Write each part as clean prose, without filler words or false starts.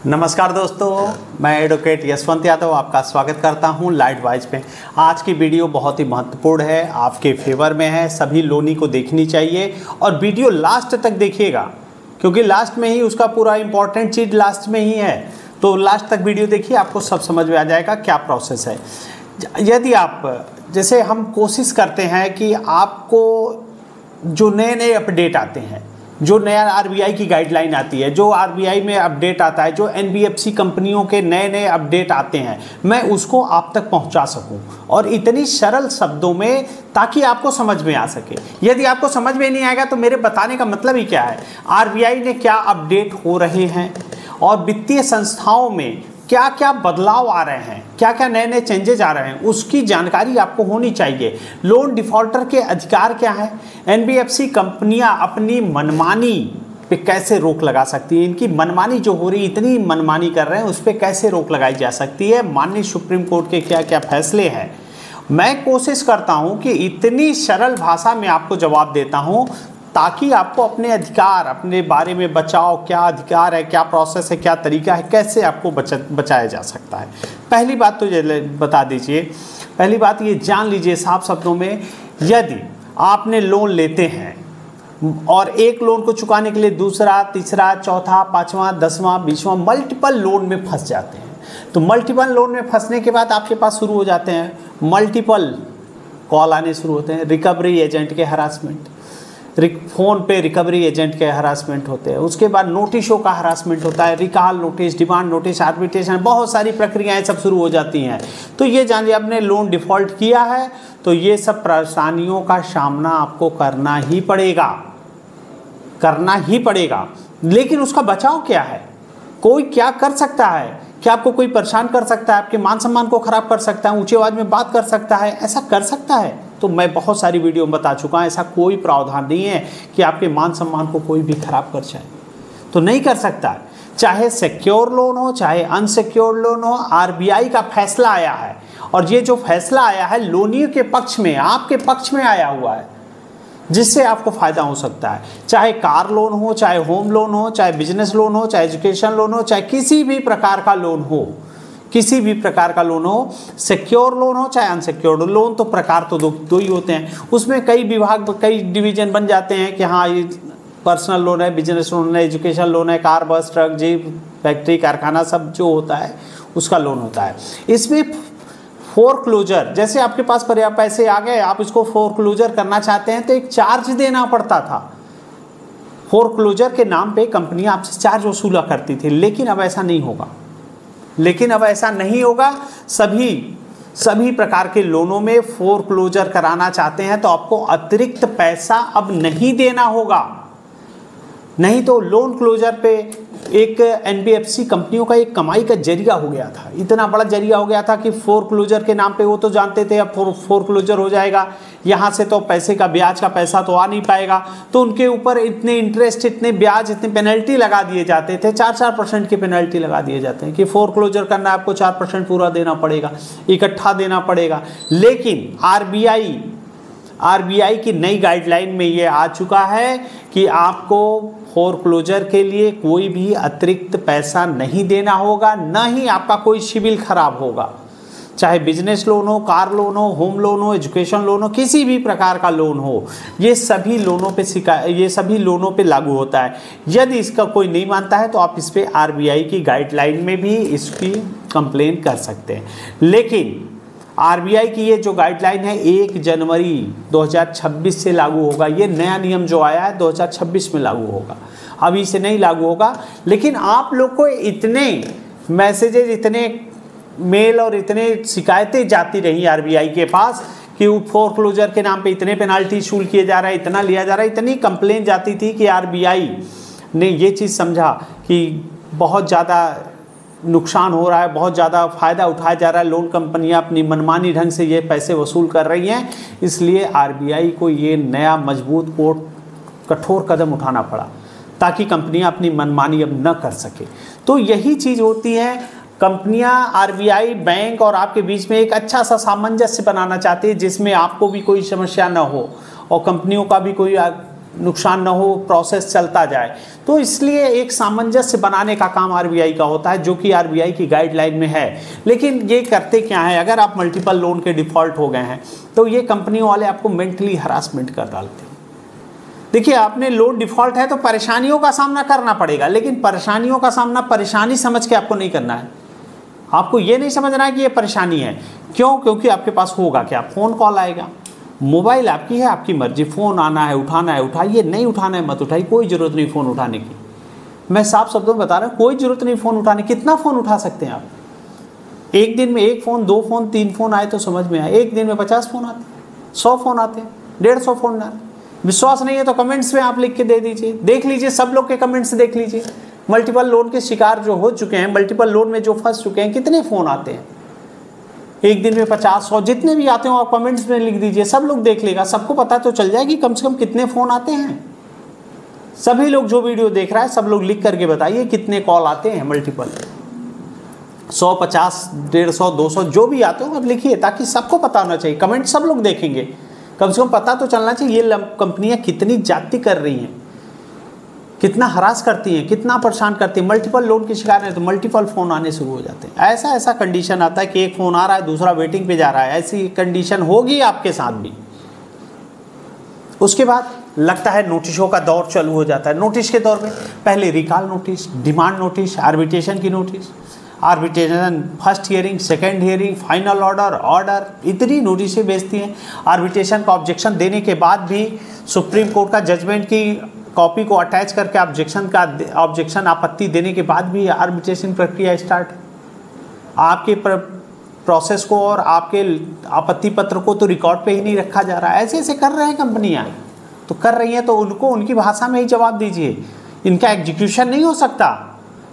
नमस्कार दोस्तों, मैं एडवोकेट यशवंत यादव आपका स्वागत करता हूं लाइट वाइज पे। आज की वीडियो बहुत ही महत्वपूर्ण है, आपके फेवर में है, सभी लोनी को देखनी चाहिए और वीडियो लास्ट तक देखिएगा क्योंकि लास्ट में ही उसका पूरा इंपॉर्टेंट चीज़ लास्ट में ही है। तो लास्ट तक वीडियो देखिए, आपको सब समझ में आ जाएगा क्या प्रोसेस है। यदि आप जैसे हम कोशिश करते हैं कि आपको जो नए नए अपडेट आते हैं, जो नया आरबीआई की गाइडलाइन आती है, जो आरबीआई में अपडेट आता है, जो एनबीएफसी कंपनियों के नए नए अपडेट आते हैं, मैं उसको आप तक पहुंचा सकूं और इतनी सरल शब्दों में ताकि आपको समझ में आ सके। यदि आपको समझ में नहीं आएगा तो मेरे बताने का मतलब ही क्या है, आरबीआई ने क्या अपडेट हो रहे हैं और वित्तीय संस्थाओं में क्या क्या बदलाव आ रहे हैं, क्या क्या नए नए चेंजेज आ रहे हैं, उसकी जानकारी आपको होनी चाहिए। लोन डिफॉल्टर के अधिकार क्या है, एनबीएफसी कंपनियां अपनी मनमानी पे कैसे रोक लगा सकती है, इनकी मनमानी जो हो रही इतनी मनमानी कर रहे हैं उस पर कैसे रोक लगाई जा सकती है, माननीय सुप्रीम कोर्ट के क्या क्या फैसले हैं। मैं कोशिश करता हूं कि इतनी सरल भाषा में आपको जवाब देता हूं ताकि आपको अपने अधिकार, अपने बारे में बचाओ, क्या अधिकार है, क्या प्रोसेस है, क्या तरीका है, कैसे आपको बचाया जा सकता है। पहली बात तो ये बता दीजिए, पहली बात ये जान लीजिए साफ शब्दों में, यदि आपने लोन लेते हैं और एक लोन को चुकाने के लिए दूसरा, तीसरा, चौथा, पाँचवा, 10वां, 20वां मल्टीपल लोन में फंस जाते हैं, तो मल्टीपल लोन में फंसने के बाद आपके पास शुरू हो जाते हैं मल्टीपल कॉल आने शुरू होते हैं, रिकवरी एजेंट के हरासमेंट, फ़ोन पे रिकवरी एजेंट के हरासमेंट होते हैं, उसके बाद नोटिसों का हरासमेंट होता है, recall notice, demand notice, arbitration, बहुत सारी प्रक्रियाएं सब शुरू हो जाती हैं। तो ये जानिए आपने लोन डिफ़ॉल्ट किया है तो ये सब परेशानियों का सामना आपको करना ही पड़ेगा, करना ही पड़ेगा। लेकिन उसका बचाव क्या है, कोई क्या कर सकता है, क्या आपको कोई परेशान कर सकता है, आपके मान सम्मान को ख़राब कर सकता है, ऊंची आवाज़ में बात कर सकता है, ऐसा कर सकता है? तो मैं बहुत सारी वीडियो में बता चुका हूँ, ऐसा कोई प्रावधान नहीं है कि आपके मान सम्मान को कोई भी खराब कर जाए, तो नहीं कर सकता है। चाहे सिक्योर लोन हो चाहे अनसिक्योर लोन हो, आरबीआई का फैसला आया है और ये जो फैसला आया है लोनियों के पक्ष में, आपके पक्ष में आया हुआ है, जिससे आपको फ़ायदा हो सकता है। चाहे कार लोन हो, चाहे होम लोन हो, चाहे बिजनेस लोन हो, चाहे एजुकेशन लोन हो, चाहे किसी भी प्रकार का लोन हो, किसी भी प्रकार का लोन हो, सिक्योर लोन हो चाहे अनसिक्योर्ड लोन, तो प्रकार तो दो ही होते हैं। उसमें कई विभाग, कई डिवीजन बन जाते हैं कि हाँ ये पर्सनल लोन है, बिजनेस लोन है, एजुकेशन लोन है, कार, बस, ट्रक, जीप, फैक्ट्री, कारखाना, सब जो होता है उसका लोन होता है। इसमें फोरक्लोजर, जैसे आपके पास पर्याप्त पैसे आ गए, आप इसको फोरक्लोजर करना चाहते हैं तो एक चार्ज देना पड़ता था। फोरक्लोजर के नाम पे कंपनियां आपसे चार्ज वसूला करती थी, लेकिन अब ऐसा नहीं होगा। सभी प्रकार के लोनों में फोरक्लोजर कराना चाहते हैं तो आपको अतिरिक्त पैसा अब नहीं देना होगा। नहीं तो लोन क्लोजर पे एक एनबीएफसी कंपनियों का एक कमाई का जरिया हो गया था, इतना बड़ा जरिया हो गया था कि फोरक्लोजर के नाम पे वो तो जानते थे अब फोरक्लोजर हो जाएगा, यहाँ से तो पैसे का, ब्याज का पैसा तो आ नहीं पाएगा, तो उनके ऊपर इतने इंटरेस्ट, इतने ब्याज, इतने पेनल्टी लगा दिए जाते थे, 4% की पेनल्टी लगा दिए जाते हैं कि फोरक्लोजर करना आपको 4% पूरा देना पड़ेगा, इकट्ठा देना पड़ेगा। लेकिन आरबीआई की नई गाइडलाइन में ये आ चुका है कि आपको फोरक्लोजर के लिए कोई भी अतिरिक्त पैसा नहीं देना होगा, ना ही आपका कोई सिविल खराब होगा। चाहे बिजनेस लोन हो, कार लोन हो, होम लोन हो, एजुकेशन लोन हो, किसी भी प्रकार का लोन हो, ये सभी लोनों पे लागू होता है। यदि इसका कोई नहीं मानता है तो आप इस पर आरबीआई की गाइडलाइन में भी इसकी कंप्लेन कर सकते हैं। लेकिन आरबीआई की ये जो गाइडलाइन है 1 जनवरी 2026 से लागू होगा। ये नया नियम जो आया है 2026 में लागू होगा, अभी से नहीं लागू होगा। लेकिन आप लोग को इतने मैसेजेस, इतने मेल और इतने शिकायतें जाती रही आरबीआई के पास कि फोरक्लोजर के नाम पे इतने पेनाल्टी वसूल किए जा रहा है, इतना लिया जा रहा है, इतनी कंप्लेन जाती थी कि आरबीआई ने ये चीज़ समझा कि बहुत ज़्यादा नुकसान हो रहा है, बहुत ज़्यादा फ़ायदा उठाया जा रहा है, लोन कंपनियां अपनी मनमानी ढंग से ये पैसे वसूल कर रही हैं, इसलिए आरबीआई को ये नया मजबूत कठोर कदम उठाना पड़ा ताकि कंपनियां अपनी मनमानी अब न कर सके। तो यही चीज़ होती है, कंपनियां, आरबीआई, बैंक और आपके बीच में एक अच्छा सा सामंजस्य बनाना चाहती है जिसमें आपको भी कोई समस्या ना हो और कंपनियों का भी कोई नुकसान ना हो, प्रोसेस चलता जाए। तो इसलिए एक सामंजस्य बनाने का काम आरबीआई का होता है, जो कि आरबीआई की गाइडलाइन में है। लेकिन ये करते क्या है, अगर आप मल्टीपल लोन के डिफ़ॉल्ट हो गए हैं तो ये कंपनियों वाले आपको मेंटली हरासमेंट कर डालते हैं। देखिए, आपने लोन डिफ़ॉल्ट है तो परेशानियों का सामना करना पड़ेगा, लेकिन परेशानियों का सामना परेशानी समझ के आपको नहीं करना है। आपको ये नहीं समझना है कि ये परेशानी है। क्यों? क्योंकि आपके पास होगा क्या, फ़ोन कॉल आएगा, मोबाइल आपकी है, आपकी मर्जी, फ़ोन आना है उठाना है उठाइए, नहीं उठाना है मत उठाइए, कोई ज़रूरत नहीं फ़ोन उठाने की। मैं साफ शब्दों में बता रहा हूँ, कोई ज़रूरत नहीं फ़ोन उठाने। कितना फ़ोन उठा सकते हैं आप? एक दिन में 1 फ़ोन, 2 फ़ोन, 3 फ़ोन आए तो समझ में आए। एक दिन में 50 फ़ोन आते हैं, 100 फ़ोन आते हैं, 150 फ़ोन आते हैं। विश्वास नहीं है तो कमेंट्स में आप लिख के दे दीजिए, देख लीजिए, सब लोग के कमेंट्स देख लीजिए। मल्टीपल लोन के शिकार जो हो चुके हैं, मल्टीपल लोन में जो फंस चुके हैं, कितने फ़ोन आते हैं एक दिन में? 50-100 जितने भी आते हो आप कमेंट्स में लिख दीजिए, सब लोग देख लेगा, सबको पता तो चल जाएगी कम से कम कितने फ़ोन आते हैं। सभी लोग जो वीडियो देख रहा है, सब लोग लिख करके बताइए कितने कॉल आते हैं मल्टीपल। 100, 50, 150, 200 जो भी आते हो आप लिखिए, ताकि सबको पता होना चाहिए। कमेंट सब लोग देखेंगे, कम से कम पता तो चलना चाहिए ये कंपनियां कितनी जाति कर रही हैं, कितना हरास करती हैं, कितना परेशान करती हैं। मल्टीपल लोन के शिकार है तो मल्टीपल फ़ोन आने शुरू हो जाते हैं। ऐसा कंडीशन आता है कि एक फ़ोन आ रहा है, दूसरा वेटिंग पे जा रहा है। ऐसी कंडीशन होगी आपके साथ भी। उसके बाद लगता है नोटिसों का दौर चालू हो जाता है। नोटिस के दौर में पहले recall notice, demand notice, arbitration की notice, arbitration first hearing, second hearing, final order, इतनी नोटिसें भेजती हैं। आर्बिट्रेशन का ऑब्जेक्शन देने के बाद भी प्रीम कोर्ट का जजमेंट की कॉपी को अटैच करके ऑब्जेक्शन आपत्ति देने के बाद भी आर्बिट्रेशन प्रक्रिया स्टार्ट। आपके प्रोसेस को और आपके आपत्ति पत्र को तो रिकॉर्ड पे ही नहीं रखा जा रहा है। ऐसे कर रहे हैं कंपनियां, तो कर रही हैं तो उनको उनकी भाषा में ही जवाब दीजिए। इनका एग्जीक्यूशन नहीं हो सकता,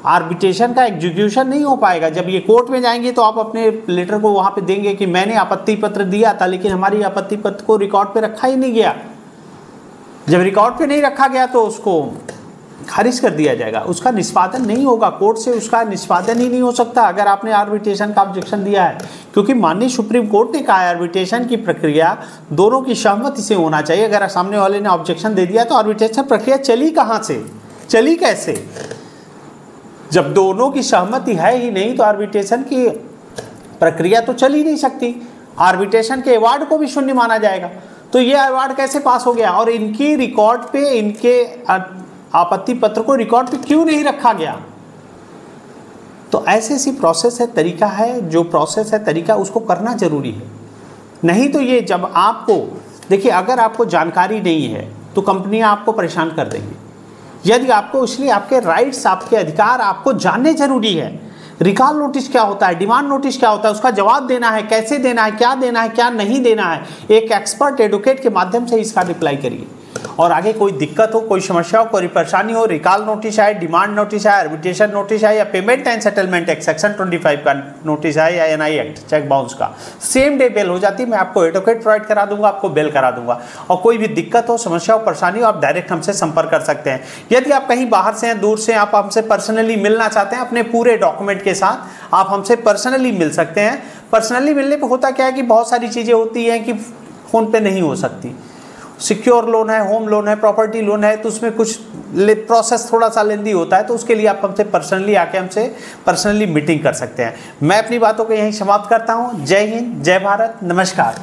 आर्बिट्रेशन का एग्जीक्यूशन नहीं हो पाएगा। जब ये कोर्ट में जाएंगे तो आप अपने लेटर को वहाँ पे देंगे कि मैंने आपत्ति पत्र दिया था, लेकिन हमारी आपत्ति पत्र को रिकॉर्ड पे रखा ही नहीं गया। जब रिकॉर्ड पे नहीं रखा गया तो उसको खारिज कर दिया जाएगा, उसका निष्पादन नहीं होगा, कोर्ट से उसका निष्पादन ही नहीं हो सकता अगर आपने आर्बिट्रेशन का ऑब्जेक्शन दिया है। क्योंकि माननीय सुप्रीम कोर्ट ने कहा है आर्बिट्रेशन की प्रक्रिया दोनों की सहमति से होना चाहिए। अगर सामने वाले ने ऑब्जेक्शन दे दिया तो आर्बिट्रेशन प्रक्रिया चली कहाँ से, चली कैसे? जब दोनों की सहमति है ही नहीं तो आर्बिट्रेशन की प्रक्रिया तो चल ही नहीं सकती। आर्बिट्रेशन के अवार्ड को भी शून्य माना जाएगा। तो ये अवार्ड कैसे पास हो गया? और इनकी रिकॉर्ड पे, इनके आपत्ति पत्र को रिकॉर्ड पे क्यों नहीं रखा गया? तो ऐसी प्रोसेस है, तरीका है, जो प्रोसेस है तरीका उसको करना जरूरी है। नहीं तो ये जब आपको देखिए, अगर आपको जानकारी नहीं है तो कंपनियां आपको परेशान कर देंगी। यदि आपको, इसलिए आपके राइट्स, आपके अधिकार आपको जानने जरूरी है। रिकॉल नोटिस क्या होता है, डिमांड नोटिस क्या होता है, उसका जवाब देना है, कैसे देना है, क्या नहीं देना है, एक एक्सपर्ट एडवोकेट के माध्यम से इसका रिप्लाई करिए। और आगे कोई दिक्कत हो, कोई समस्या हो, कोई परेशानी हो, रिकॉल नोटिस आए, डिमांड नोटिस आए, आर्बिट्रेशन नोटिस आए, या payment and settlement act section 25 का नोटिस आए, या एनआई एक्ट चेक बाउंस का, सेम डे बेल हो जाती है। मैं आपको एडवोकेट प्रोवाइड करा दूंगा, आपको बेल करा दूंगा। और कोई भी दिक्कत हो, समस्या हो, परेशानी हो, आप डायरेक्ट हमसे संपर्क कर सकते हैं। यदि आप कहीं बाहर से हैं, दूर से, आप हमसे पर्सनली मिलना चाहते हैं अपने पूरे डॉक्यूमेंट के साथ, आप हमसे पर्सनली मिल सकते हैं। पर्सनली मिलने पर होता क्या है कि बहुत सारी चीज़ें होती हैं कि फ़ोन पे नहीं हो सकती। सिक्योर लोन है, होम लोन है, प्रॉपर्टी लोन है, तो उसमें कुछ प्रोसेस थोड़ा सा लेंदी होता है। तो उसके लिए आप हमसे पर्सनली आके हमसे पर्सनली मीटिंग कर सकते हैं। मैं अपनी बातों को यहीं समाप्त करता हूँ। जय हिंद, जय भारत, नमस्कार।